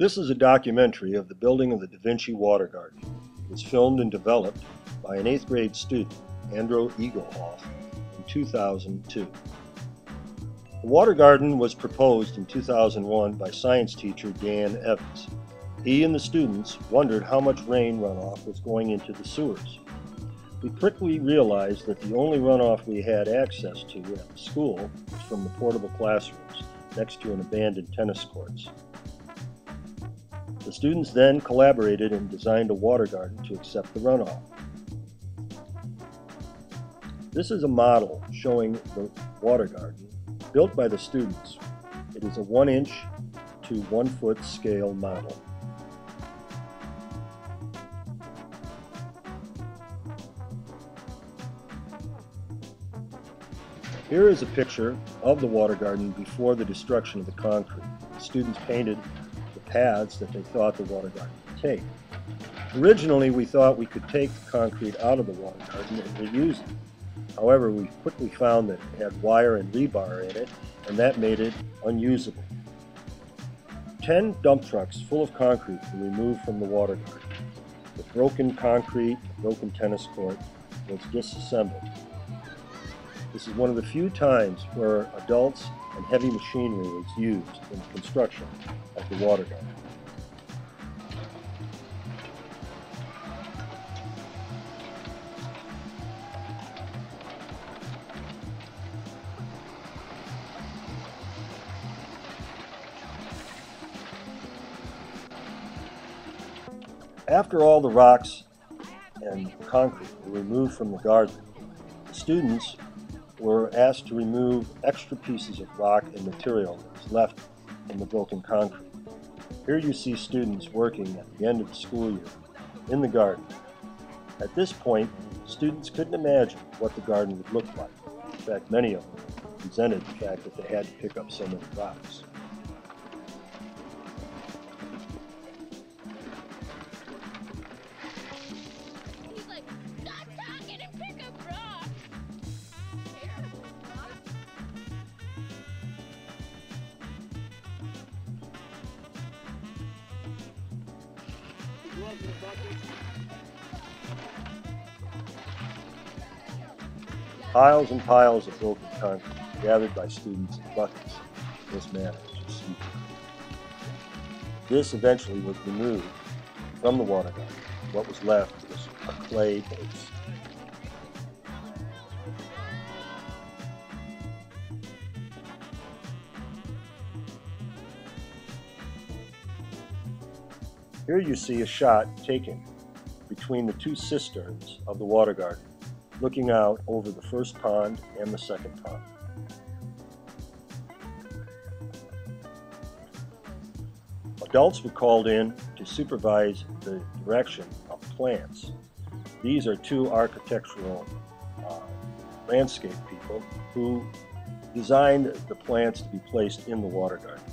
This is a documentary of the building of the daVinci Water Garden. It was filmed and developed by an 8th grade student, Andrew Eaglehoff, in 2002. The Water Garden was proposed in 2001 by science teacher Dan Evans. He and the students wondered how much rain runoff was going into the sewers. We quickly realized that the only runoff we had access to at the school was from the portable classrooms next to an abandoned tennis courts. The students then collaborated and designed a water garden to accept the runoff. This is a model showing the water garden built by the students. It is a 1-inch to 1-foot scale model. Here is a picture of the water garden before the destruction of the concrete. The students painted the paths that they thought the water garden would take. Originally, we thought we could take the concrete out of the water garden and reuse it. However, we quickly found that it had wire and rebar in it, and that made it unusable. 10 dump trucks full of concrete were removed from the water garden. The broken concrete, the broken tennis court, was disassembled. This is one of the few times where adults and heavy machinery was used in the construction of the water garden. After all the rocks and concrete were removed from the garden, the students were asked to remove extra pieces of rock and material that was left from the broken concrete. Here you see students working at the end of the school year in the garden. At this point, students couldn't imagine what the garden would look like. In fact, many of them resented the fact that they had to pick up so many rocks. Piles and piles of broken concrete gathered by students in buckets in this manner, as you see. This eventually was removed from the water garden. What was left was a clay base. Here you see a shot taken between the two cisterns of the water garden, looking out over the first pond and the second pond. Adults were called in to supervise the direction of plants. These are two architectural landscape people who designed the plants to be placed in the water garden.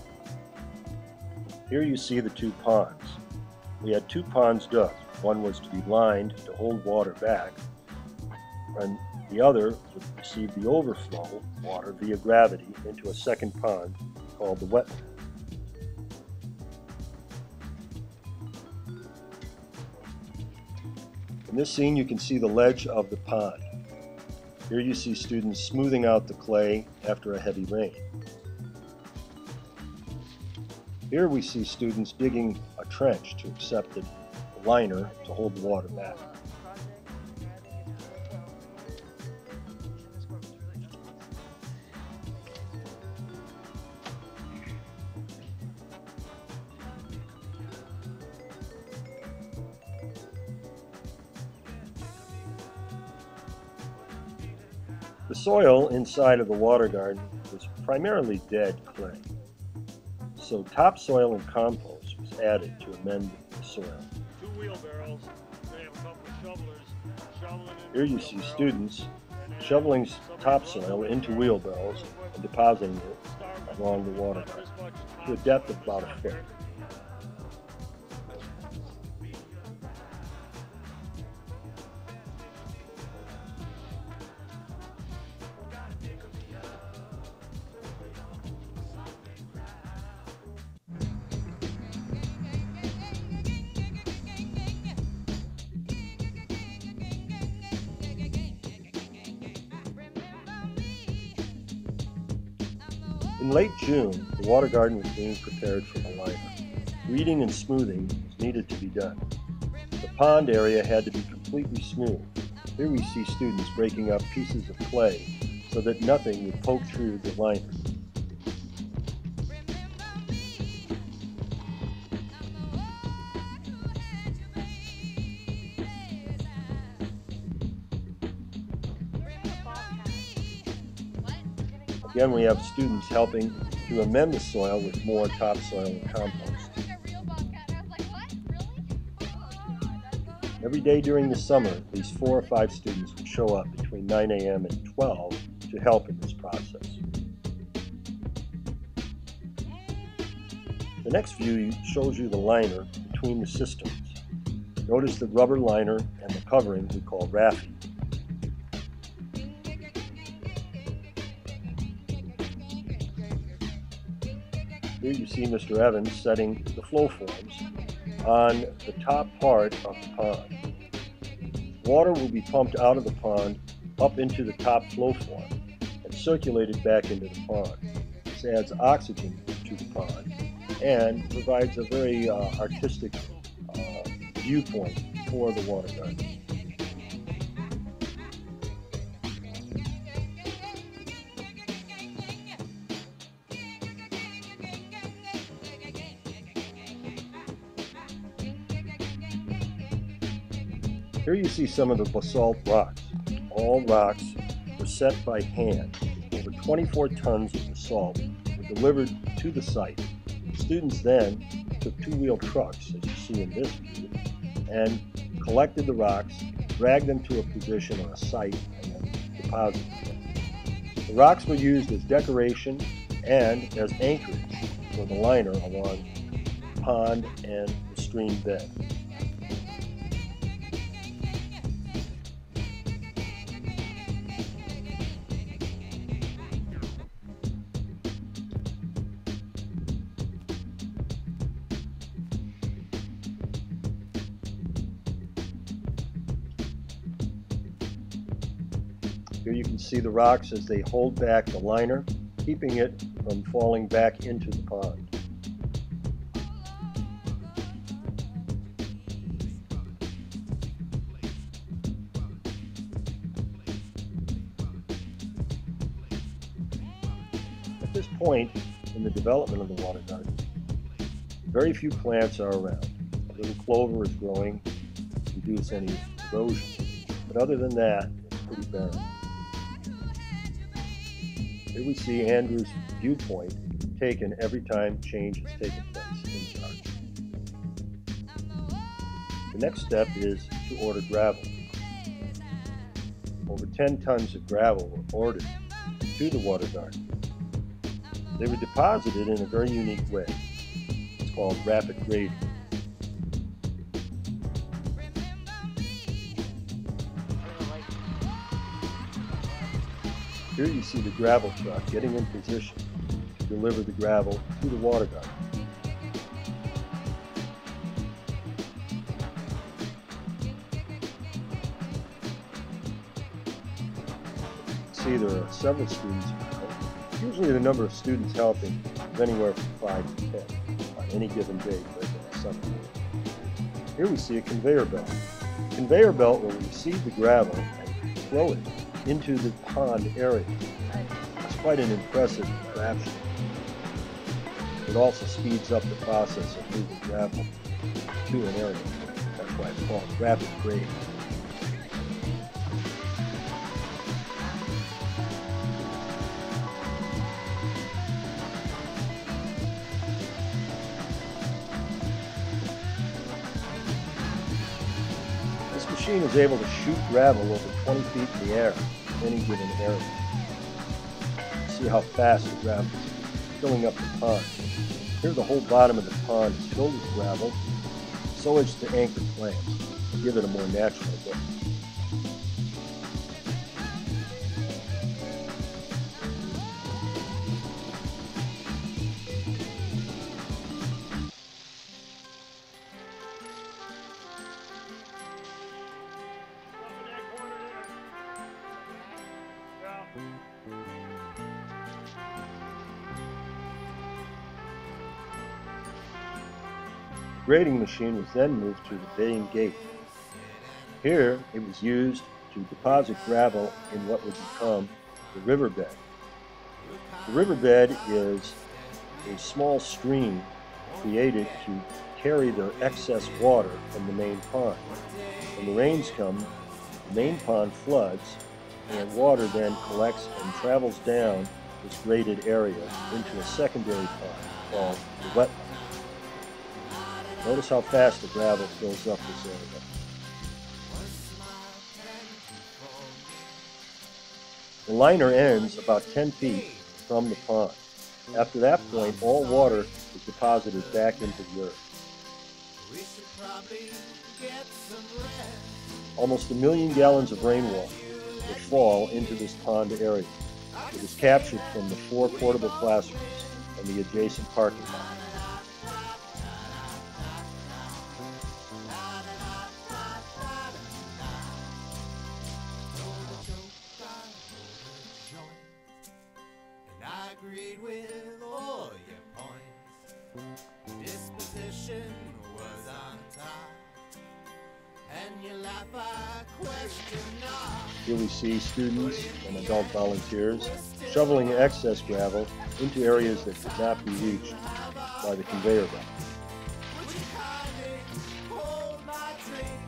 Here you see the two ponds. We had 2 ponds dug. One was to be lined to hold water back, and the other would receive the overflow water via gravity into a second pond called the wetland. In this scene you can see the ledge of the pond. Here you see students smoothing out the clay after a heavy rain. Here we see students digging a trench to accept the liner to hold the water back. The soil inside of the water garden was primarily dead clay, so topsoil and compost was added to amend the soil. 2 wheelbarrows. They have a couple of shovelers shoveling it. Here you see students shoveling topsoil into wheelbarrows and depositing it along the water garden to a depth of about a foot. In late June, the water garden was being prepared for the liner. Weeding and smoothing needed to be done. The pond area had to be completely smooth. Here we see students breaking up pieces of clay so that nothing would poke through the liner. Again, we have students helping to amend the soil with more topsoil and compost. Every day during the summer, at least 4 or 5 students would show up between 9 a.m. and 12 to help in this process. The next view shows you the liner between the systems. Notice the rubber liner and the covering we call raffing. Here you see Mr. Evans setting the flow forms on the top part of the pond. Water will be pumped out of the pond up into the top flow form and circulated back into the pond. This adds oxygen to the pond and provides a very artistic viewpoint for the water garden. Here you see some of the basalt rocks. All rocks were set by hand. Over 24 tons of basalt were delivered to the site. Students then took 2-wheel trucks, as you see in this view, and collected the rocks, dragged them to a position on a site, and then deposited them. The rocks were used as decoration and as anchorage for the liner along the pond and the stream bed. Here you can see the rocks as they hold back the liner, keeping it from falling back into the pond. At this point in the development of the water garden, very few plants are around. A little clover is growing to reduce any erosion, but other than that, it's pretty barren. Here we see Andrew's viewpoint taken every time change has taken place in the garden. The next step is to order gravel. Over 10 tons of gravel were ordered to the water garden. They were deposited in a very unique way. It's called rapid grading. Here you see the gravel truck getting in position to deliver the gravel to the water garden. See, there are several students around. Usually the number of students helping is anywhere from 5 to 10 on any given day during the summer. Here we see a conveyor belt. The conveyor belt will receive the gravel and throw it into the pond area. It's quite an impressive contraption. It also speeds up the process of moving gravel to an area. That's why it's called rapid grading. This machine is able to shoot gravel over 20 feet in the air in any given area. See how fast the gravel is filling up the pond. Here the whole bottom of the pond is filled with gravel, so as to anchor plants and give it a more natural look. grading machine was then moved to the baying gate. Here, it was used to deposit gravel in what would become the riverbed. The riverbed is a small stream created to carry the excess water from the main pond. When the rains come, the main pond floods, and water then collects and travels down this graded area into a secondary pond called the wetland. Notice how fast the gravel fills up this area. The liner ends about 10 feet from the pond. After that point, all water is deposited back into the earth. Almost 1 million gallons of rainwater will fall into this pond area. It is captured from the 4 portable classrooms and the adjacent parking lot. Agreed with all your points. Disposition was on top, and your laugh I question not. Here we see students and adult volunteers shoveling excess gravel into areas that could not be reached by the conveyor belt. Would you kindly hold my drink?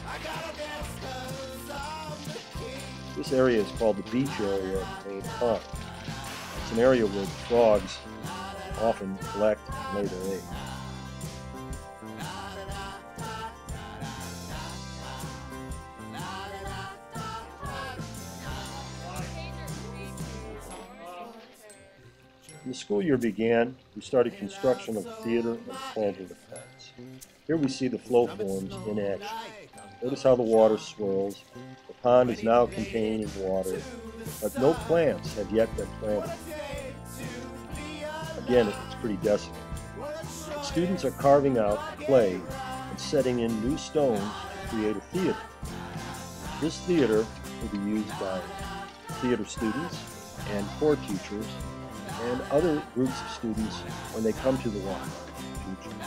I got a dance 'cause I'm the king. This area is called the beach area of the main pond. It's an area where frogs often collect and lay their eggs. When the school year began, we started construction of the theater and planted the plants. Here we see the flow forms in action. Notice how the water swirls. The pond is now containing water, but no plants have yet been planted. Again, it's pretty desolate. The students are carving out clay and setting in new stones to create a theater. This theater will be used by theater students and core teachers and other groups of students when they come to the Water Garden in the future.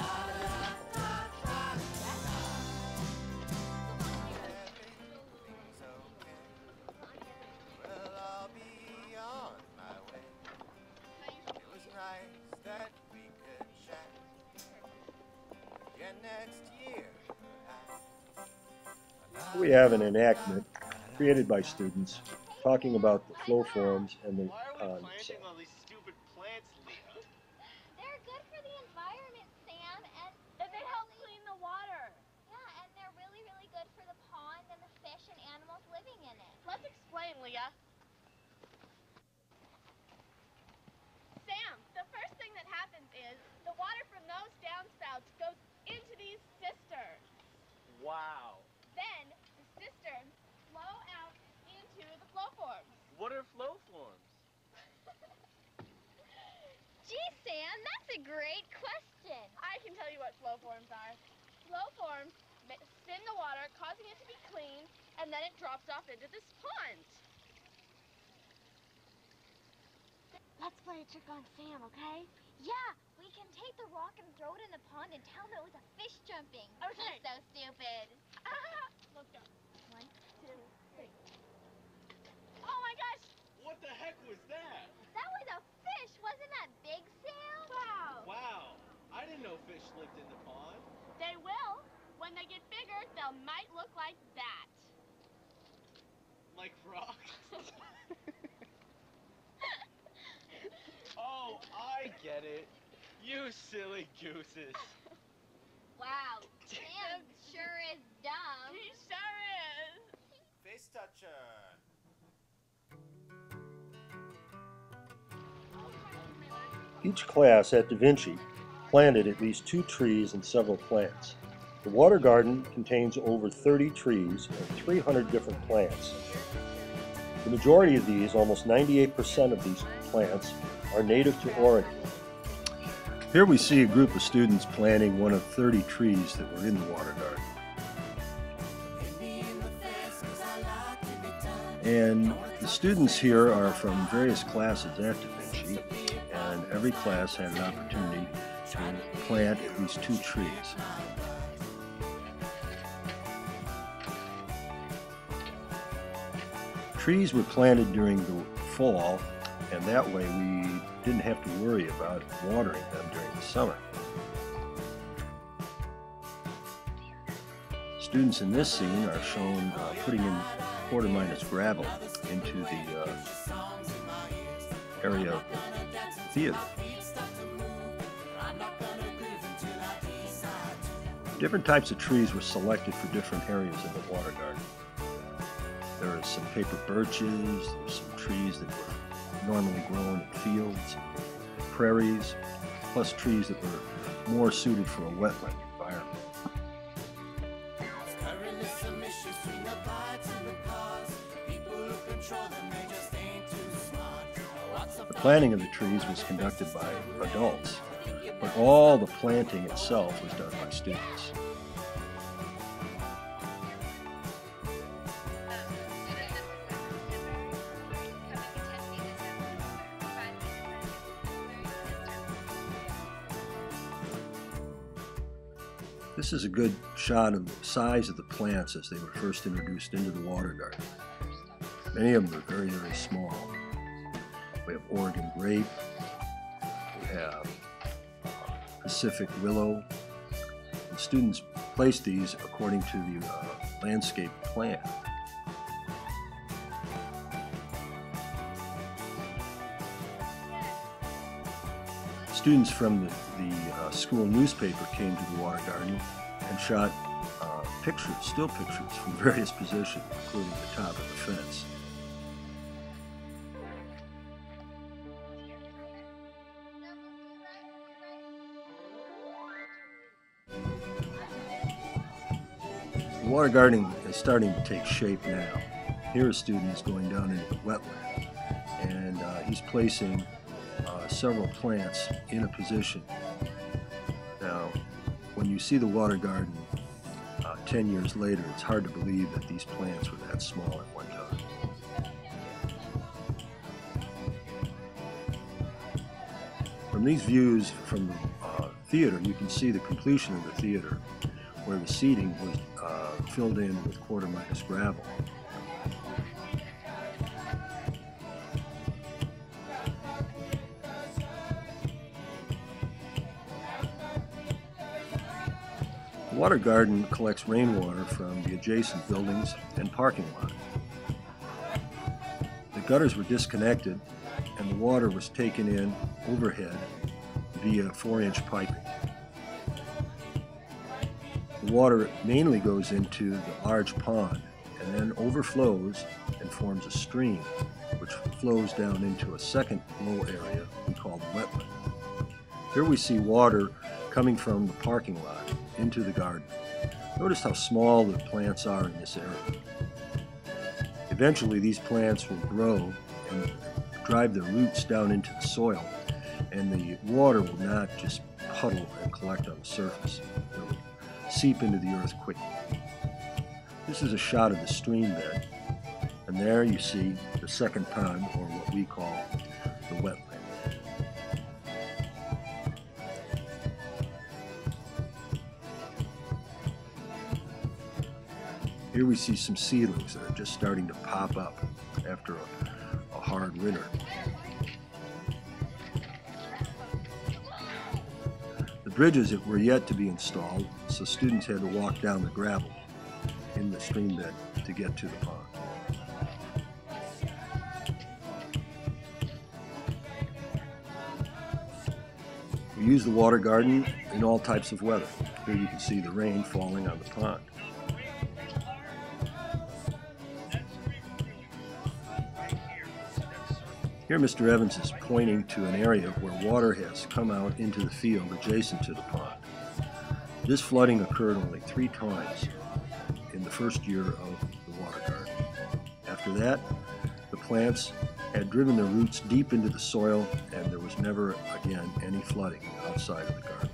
Well, I'll be on my way. It was nice that we could chat again next year. We have an enactment created by students talking about the flow forms and the Why are pond we itself. planting all these stupid plants, Leah? They're good for the environment, Sam, and they help clean the water. Yeah, and they're really, really good for the pond and the fish and animals living in it. Let's explain, Leah. Sam, the first thing that happens is the water from those downspouts goes into these cisterns. Wow. Then the cisterns flow out into the flow forms. What are flow forms? Gee, Sam, that's a great question. I can tell you what flow forms are. Flow forms spin the water, causing it to be clean, and then it drops off into this pond. Let's play a trick on Sam, okay? Yeah, we can take the rock and throw it in the pond and tell him it was a fish jumping. Okay. He's so stupid. Let's go. 1, 2, 3. Oh my gosh! What the heck was that? That was a fish. Wasn't that big, Sam? Wow. Wow. I didn't know fish lived in the pond. They will. When they get bigger, they might look like that. Like frogs? Oh, I get it. You silly gooses. Wow, Sam sure is dumb. He sure is. Face toucher. Each class at daVinci planted at least 2 trees and several plants. The Water Garden contains over 30 trees and 300 different plants. The majority of these, almost 98% of these plants, are native to Oregon. Here we see a group of students planting one of 30 trees that were in the Water Garden. And the students here are from various classes at daVinci, and every class had an opportunity to plant at least 2 trees. Trees were planted during the fall, and that way we didn't have to worry about watering them during the summer. Students in this scene are shown putting in quarter-minus gravel into the area of the theater. Different types of trees were selected for different areas in the water garden. There are some paper birches, there's some trees that were normally grown in fields, prairies, plus trees that were more suited for a wetland environment. The planting of the trees was conducted by adults, but all the planting itself was done by students. This is a good shot of the size of the plants as they were first introduced into the water garden. Many of them are very, very small. We have Oregon grape, we have Pacific willow, and students placed these according to the landscape plan. Students from the school newspaper came to the water garden and shot pictures, still pictures from various positions, including the top of the fence. The water garden is starting to take shape now. Here a student is going down into the wetland, and he's placing several plants in a position. Now, when you see the water garden 10 years later, it's hard to believe that these plants were that small at one time. From these views from the theater, you can see the completion of the theater, where the seating was filled in with quarter-minus gravel. The water garden collects rainwater from the adjacent buildings and parking lot. The gutters were disconnected and the water was taken in overhead via 4-inch piping. The water mainly goes into the large pond and then overflows and forms a stream, which flows down into a second low area we call the wetland. Here we see water coming from the parking lot into the garden. Notice how small the plants are in this area. Eventually these plants will grow and drive their roots down into the soil, and the water will not just puddle and collect on the surface. It will seep into the earth quickly. This is a shot of the stream bed, and there you see the second pond, or what we call the wetland. Here we see some seedlings that are just starting to pop up after a hard winter. The bridges were yet to be installed, so students had to walk down the gravel in the stream bed to get to the pond. We use the water garden in all types of weather. Here you can see the rain falling on the pond. Here Mr. Evans is pointing to an area where water has come out into the field adjacent to the pond. This flooding occurred only 3 times in the first year of the water garden. After that, the plants had driven their roots deep into the soil, and there was never again any flooding outside of the garden.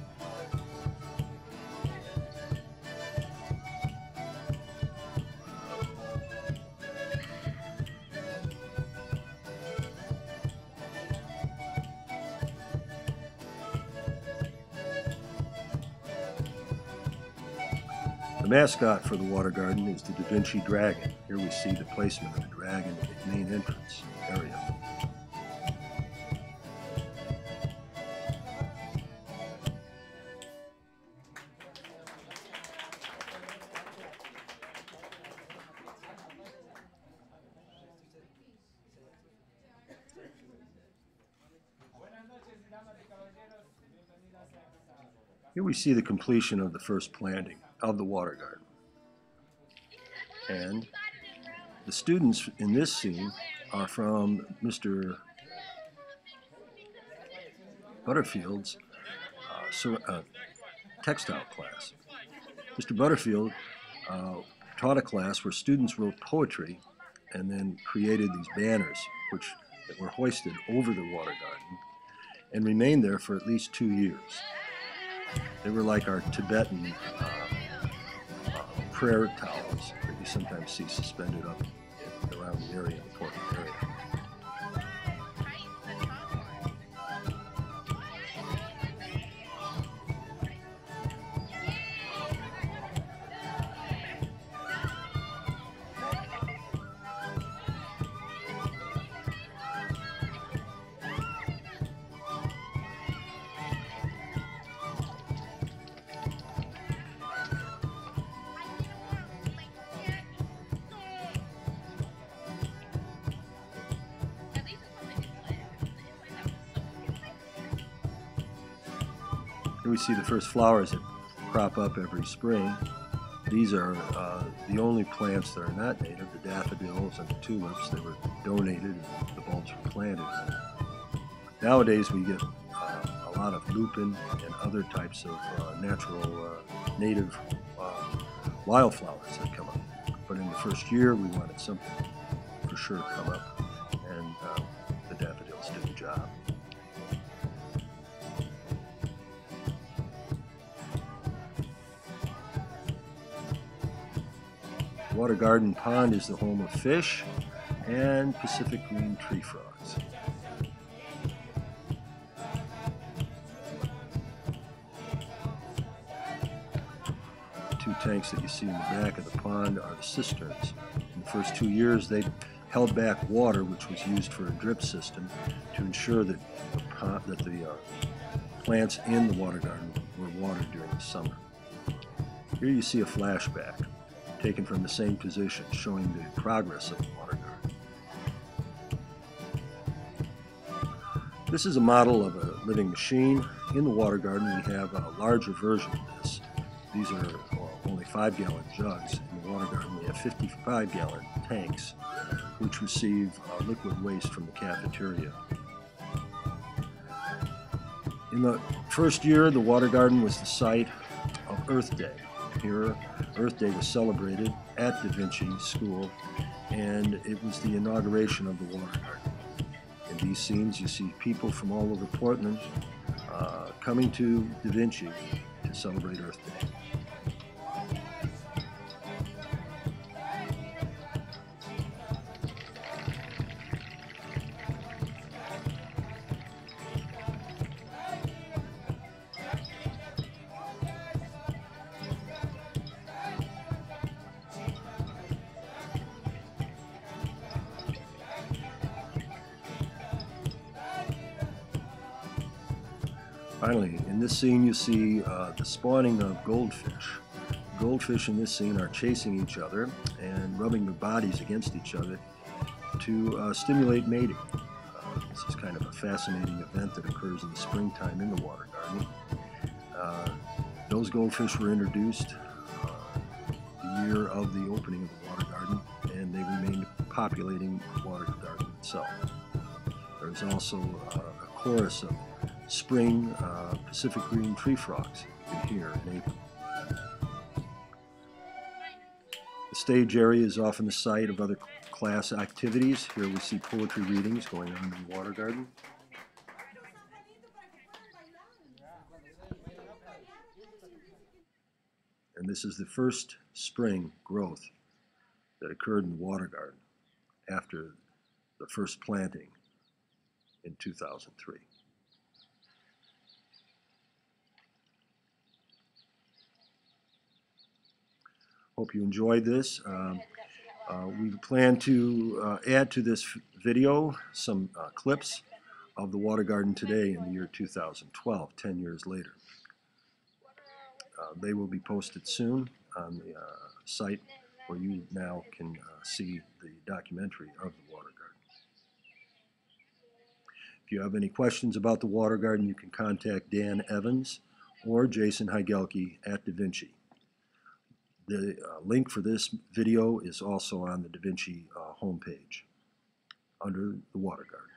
The mascot for the Water Garden is the daVinci dragon. Here we see the placement of the dragon in the main entrance area. Here we see the completion of the first planting of the Water Garden. And the students in this scene are from Mr. Butterfield's textile class. Mr. Butterfield taught a class where students wrote poetry and then created these banners that were hoisted over the Water Garden and remained there for at least 2 years. They were like our Tibetan prayer towels that you sometimes see suspended up around the area, the Portland area. Here we see the first flowers that crop up every spring. These are the only plants that are not native, the daffodils and the tulips. They were donated and the bulbs were planted. Nowadays we get a lot of lupin and other types of natural native wildflowers that come up. But in the first year we wanted something for sure to come up, and the daffodils did the job. Water Garden Pond is the home of fish and Pacific green tree frogs. The 2 tanks that you see in the back of the pond are the cisterns. In the first 2 years, they held back water, which was used for a drip system, to ensure that the plants in the Water Garden were watered during the summer. Here you see a flashback taken from the same position, showing the progress of the Water Garden. This is a model of a living machine. In the Water Garden, we have a larger version of this. These are only 5-gallon jugs. In the Water Garden, we have 55-gallon tanks, which receive liquid waste from the cafeteria. In the first year, the Water Garden was the site of Earth Day. Here, Earth Day was celebrated at daVinci School, and it was the inauguration of the Water Garden. In these scenes, you see people from all over Portland coming to daVinci to celebrate Earth Day. Finally, in this scene you see the spawning of goldfish. Goldfish in this scene are chasing each other and rubbing their bodies against each other to stimulate mating. This is kind of a fascinating event that occurs in the springtime in the Water Garden. Those goldfish were introduced the year of the opening of the Water Garden, and they remained populating the Water Garden itself. There's also a chorus of spring Pacific green tree frogs here in April. The stage area is often the site of other class activities. Here we see poetry readings going on in the Water Garden. And this is the first spring growth that occurred in the Water Garden after the first planting in 2003. Hope you enjoyed this. We plan to add to this video some clips of the Water Garden today in the year 2012, 10 years later. They will be posted soon on the site where you now can see the documentary of the Water Garden. If you have any questions about the Water Garden, you can contact Dan Evans or Jason Heigelke at daVinci. The link for this video is also on the daVinci homepage under the Water Garden.